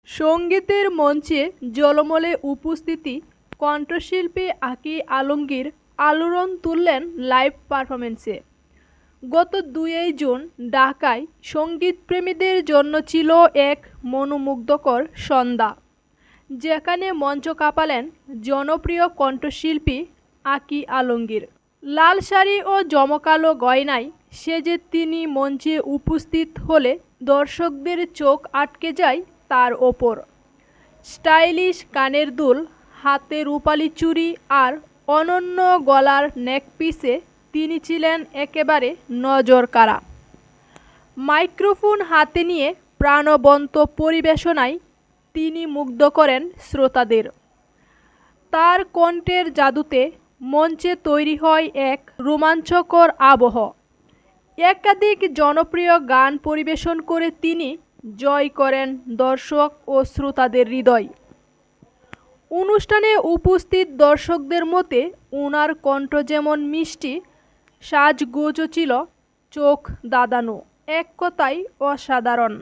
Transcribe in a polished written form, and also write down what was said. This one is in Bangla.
সঙ্গীতের মঞ্চে ঝলমলে উপস্থিতি, কণ্ঠশিল্পী আকি আলমগীর আলোড়ন তুললেন লাইভ পারফরমেন্সে। গত ২ জুন ঢাকায় সঙ্গীতপ্রেমীদের জন্য ছিল এক মনোমুগ্ধকর সন্ধ্যা, যেখানে মঞ্চ কাঁপালেন জনপ্রিয় কণ্ঠশিল্পী আকি আলমগীর। লাল শাড়ি ও জমকালো গয়নায় সেজে তিনি মঞ্চে উপস্থিত হলে দর্শকদের চোখ আটকে যায় তার ওপর। স্টাইলিশ কানের দুল, হাতে রূপালি চুড়ি আর অনন্য গলার নেকপিসে তিনি ছিলেন একেবারে নজরকাড়া। মাইক্রোফোন হাতে নিয়ে প্রাণবন্ত পরিবেশনায় তিনি মুগ্ধ করেন শ্রোতাদের। তার কণ্ঠের জাদুতে মঞ্চে তৈরি হয় এক রোমাঞ্চকর আবহ। একাধিক জনপ্রিয় গান পরিবেশন করে তিনি জয় করেন দর্শক ও শ্রোতাদের হৃদয়। অনুষ্ঠানে উপস্থিত দর্শকদের মতে ওনার কণ্ঠ যেমন মিষ্টি, সাজগোজও ছিল চোখ ধাঁধানো, এক কথায় অসাধারণ।